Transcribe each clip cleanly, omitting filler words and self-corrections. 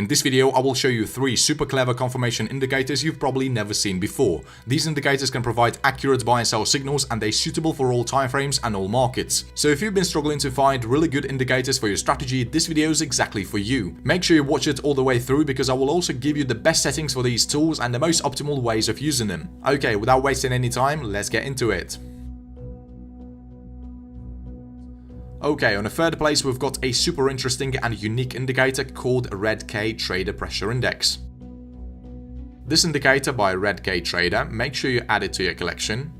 In this video, I will show you 3 super clever confirmation indicators you've probably never seen before. These indicators can provide accurate buy and sell signals, and they're suitable for all timeframes and all markets. So if you've been struggling to find really good indicators for your strategy, this video is exactly for you. Make sure you watch it all the way through because I will also give you the best settings for these tools and the most optimal ways of using them. Okay, without wasting any time, let's get into it. Okay, on the third place we've got a super interesting and unique indicator called Red K Trader Pressure Index. This indicator by Red K Trader, make sure you add it to your collection.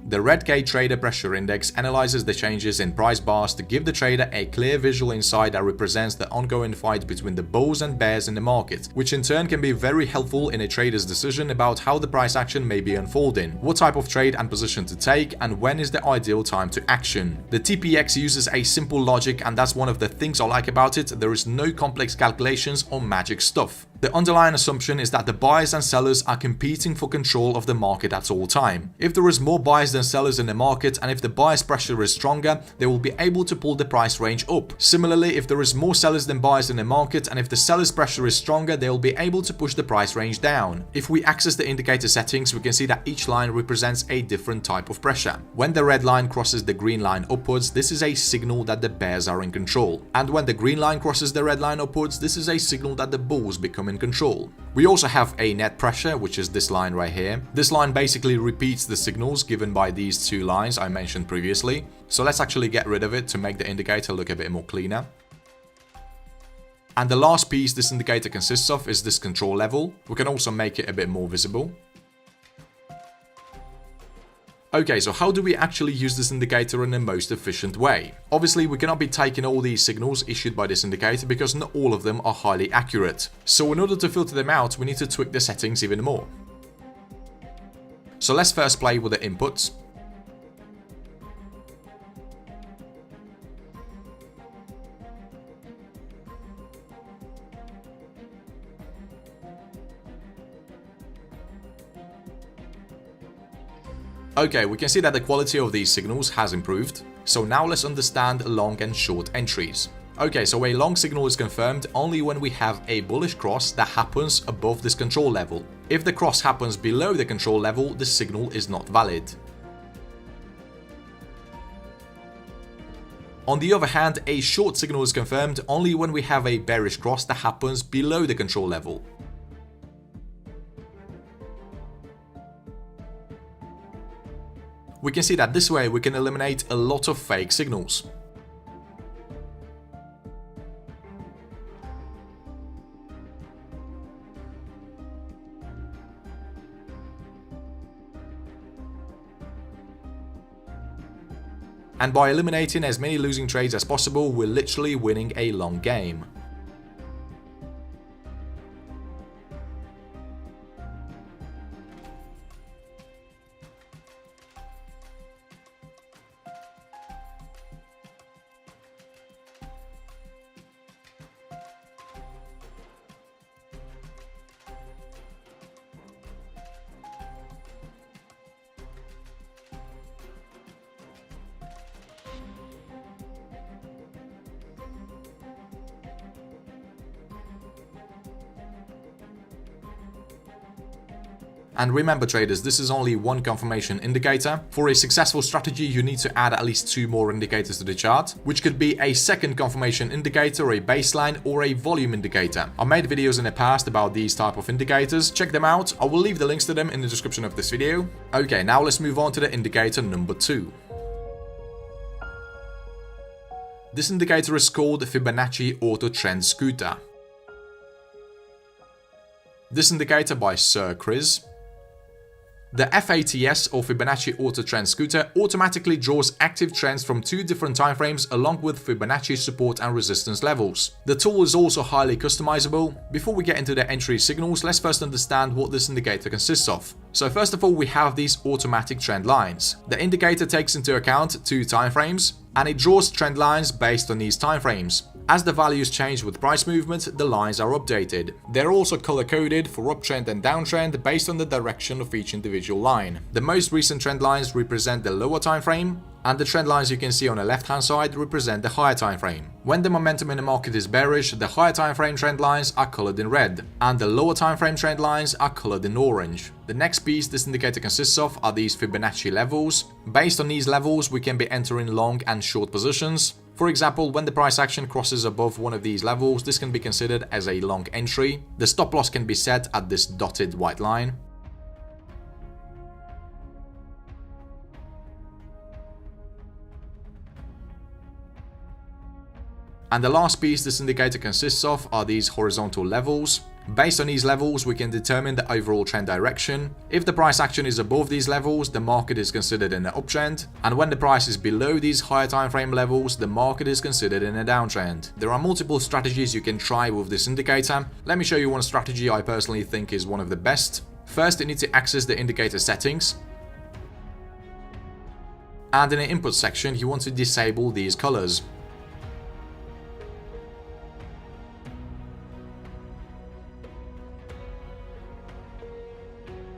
The Red K Trader Pressure Index analyzes the changes in price bars to give the trader a clear visual insight that represents the ongoing fight between the bulls and bears in the market, which in turn can be very helpful in a trader's decision about how the price action may be unfolding, what type of trade and position to take, and when is the ideal time to action. The TPX uses a simple logic, and that's one of the things I like about it. There is no complex calculations or magic stuff. The underlying assumption is that the buyers and sellers are competing for control of the market at all time. If there is more buyers than sellers in the market, and if the buyers' pressure is stronger, they will be able to pull the price range up. Similarly, if there is more sellers than buyers in the market, and if the sellers' pressure is stronger, they will be able to push the price range down. If we access the indicator settings, we can see that each line represents a different type of pressure. When the red line crosses the green line upwards, this is a signal that the bears are in control. And when the green line crosses the red line upwards, this is a signal that the bulls become in control. We also have a net pressure, which is this line right here. This line basically repeats the signals given by these 2 lines I mentioned previously. So let's actually get rid of it to make the indicator look a bit more cleaner. And the last piece this indicator consists of is this control level. We can also make it a bit more visible. Okay, so how do we actually use this indicator in the most efficient way? Obviously, we cannot be taking all these signals issued by this indicator because not all of them are highly accurate. So in order to filter them out, we need to tweak the settings even more. So let's first play with the inputs. Okay, we can see that the quality of these signals has improved. So now let's understand long and short entries. Okay, so a long signal is confirmed only when we have a bullish cross that happens above this control level. If the cross happens below the control level, the signal is not valid. On the other hand, a short signal is confirmed only when we have a bearish cross that happens below the control level. We can see that this way we can eliminate a lot of fake signals. And by eliminating as many losing trades as possible, we're literally winning a long game. And remember traders, this is only one confirmation indicator. For a successful strategy, you need to add at least 2 more indicators to the chart, which could be a second confirmation indicator, a baseline, or a volume indicator. I made videos in the past about these type of indicators. Check them out. I will leave the links to them in the description of this video. Okay, now let's move on to the indicator number 2. This indicator is called Fibonacci Auto Trend Scooter. This indicator by Sir Chris. The FATS or Fibonacci Auto Trend Scooter automatically draws active trends from 2 different timeframes along with Fibonacci support and resistance levels. The tool is also highly customizable. Before we get into the entry signals, let's first understand what this indicator consists of. So first of all, we have these automatic trend lines. The indicator takes into account 2 timeframes, and it draws trend lines based on these timeframes. As the values change with price movement, the lines are updated. They're also color-coded for uptrend and downtrend based on the direction of each individual line. The most recent trend lines represent the lower time frame, And the trend lines you can see on the left hand side represent the higher time frame. When the momentum in the market is bearish, the higher time frame trend lines are colored in red, and the lower time frame trend lines are colored in orange. The next piece this indicator consists of are these Fibonacci levels. Based on these levels, we can be entering long and short positions. For example, when the price action crosses above one of these levels, this can be considered as a long entry. The stop loss can be set at this dotted white line. And the last piece this indicator consists of are these horizontal levels. Based on these levels, we can determine the overall trend direction. If the price action is above these levels, the market is considered in an uptrend. And when the price is below these higher time frame levels, the market is considered in a downtrend. There are multiple strategies you can try with this indicator. Let me show you one strategy I personally think is one of the best. First, you need to access the indicator settings. And in the input section, you want to disable these colors.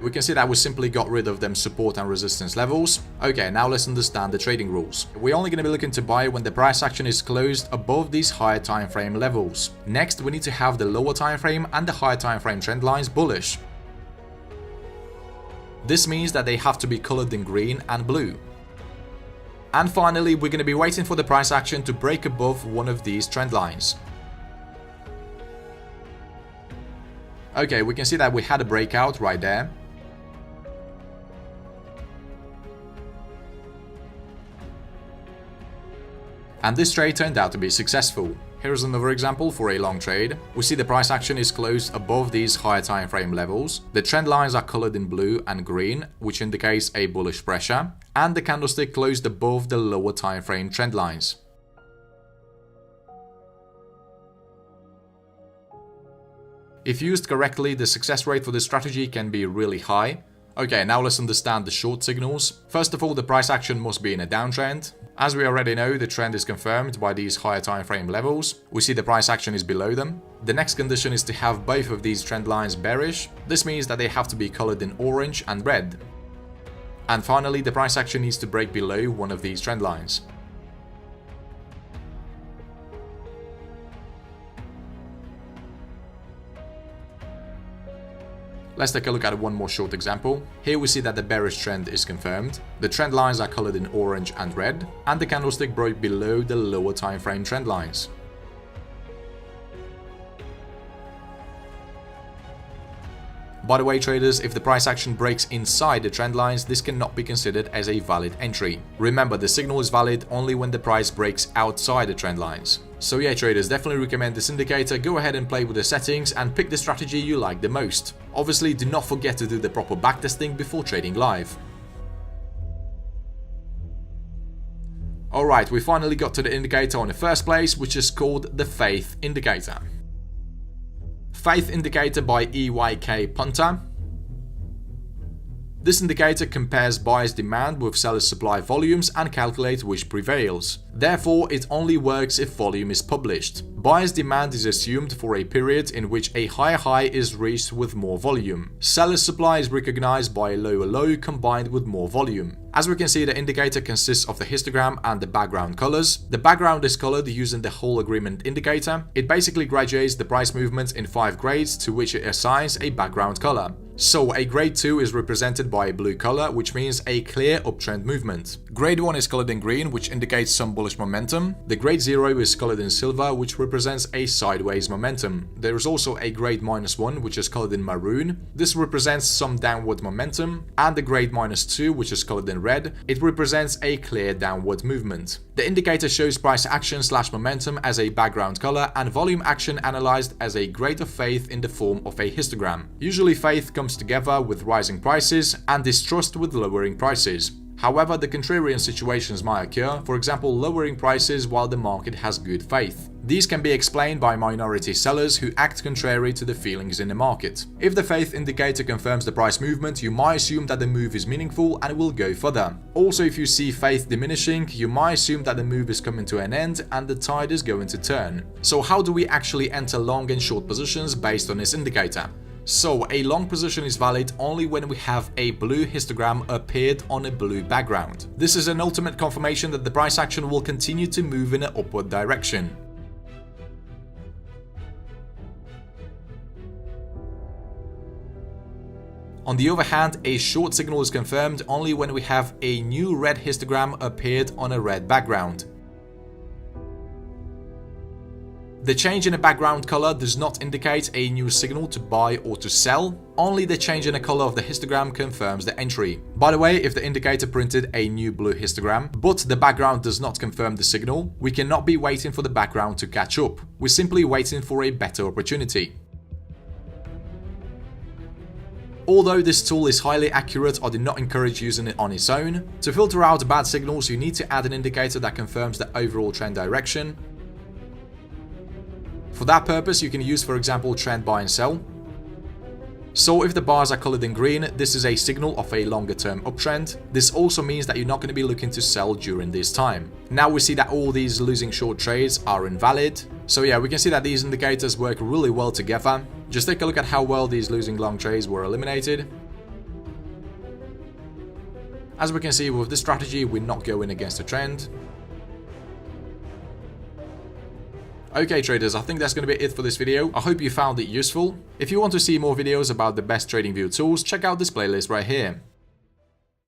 We can see that we simply got rid of them support and resistance levels. Okay, now let's understand the trading rules. We're only going to be looking to buy when the price action is closed above these higher time frame levels. Next, we need to have the lower time frame and the higher time frame trend lines bullish. This means that they have to be colored in green and blue. And finally, we're going to be waiting for the price action to break above one of these trend lines. Okay, we can see that we had a breakout right there. And this trade turned out to be successful. Here's another example for a long trade. We see the price action is closed above these higher time frame levels. The trend lines are colored in blue and green, which indicates a bullish pressure, and the candlestick closed above the lower time frame trend lines. If used correctly, the success rate for this strategy can be really high. Okay, now let's understand the short signals. First of all, the price action must be in a downtrend. As we already know, the trend is confirmed by these higher time frame levels. We see the price action is below them. The next condition is to have both of these trend lines bearish. This means that they have to be colored in orange and red. And finally, the price action needs to break below one of these trend lines. Let's take a look at one more short example. Here we see that the bearish trend is confirmed. The trend lines are colored in orange and red, and the candlestick broke below the lower time frame trend lines. By the way, traders, if the price action breaks inside the trend lines, this cannot be considered as a valid entry. Remember, the signal is valid only when the price breaks outside the trend lines. So yeah, traders, definitely recommend this indicator. Go ahead and play with the settings and pick the strategy you like the most. Obviously, do not forget to do the proper backtesting before trading live. Alright, we finally got to the indicator on the first place, which is called the Faith Indicator. Faith Indicator by EYK Punter. This indicator compares buyers' demand with sellers' supply volumes and calculates which prevails. Therefore, it only works if volume is published. Buyers' demand is assumed for a period in which a higher high is reached with more volume. Sellers' supply is recognized by a lower low combined with more volume. As we can see, the indicator consists of the histogram and the background colors. The background is colored using the whole agreement indicator. It basically graduates the price movements in 5 grades to which it assigns a background color. So a grade 2 is represented by a blue color, which means a clear uptrend movement. Grade 1 is colored in green, which indicates some bullish momentum. The grade 0 is colored in silver, which represents a sideways momentum. There is also a grade -1, which is colored in maroon. This represents some downward momentum. And the grade -2, which is colored in red, it represents a clear downward movement. The indicator shows price action / momentum as a background color and volume action analyzed as a grade of faith in the form of a histogram. Usually faith comes together with rising prices and distrust with lowering prices. However, the contrarian situations might occur, for example lowering prices while the market has good faith. These can be explained by minority sellers who act contrary to the feelings in the market. If the faith indicator confirms the price movement, you might assume that the move is meaningful and will go further. Also, if you see faith diminishing, you might assume that the move is coming to an end and the tide is going to turn. So how do we actually enter long and short positions based on this indicator? So a long position is valid only when we have a blue histogram appeared on a blue background. This is an ultimate confirmation that the price action will continue to move in an upward direction. On the other hand, a short signal is confirmed only when we have a new red histogram appeared on a red background. The change in the background color does not indicate a new signal to buy or to sell, only the change in the color of the histogram confirms the entry. By the way, if the indicator printed a new blue histogram, but the background does not confirm the signal, we cannot be waiting for the background to catch up. We're simply waiting for a better opportunity. Although this tool is highly accurate, I do not encourage using it on its own. To filter out bad signals, you need to add an indicator that confirms the overall trend direction. For that purpose, you can use, for example, trend buy and sell. So if the bars are colored in green, this is a signal of a longer term uptrend. This also means that you're not going to be looking to sell during this time. Now we see that all these losing short trades are invalid. So yeah, we can see that these indicators work really well together. Just take a look at how well these losing long trades were eliminated. As we can see, with this strategy, we're not going against the trend. Okay traders, I think that's going to be it for this video. I hope you found it useful. If you want to see more videos about the best TradingView tools, check out this playlist right here.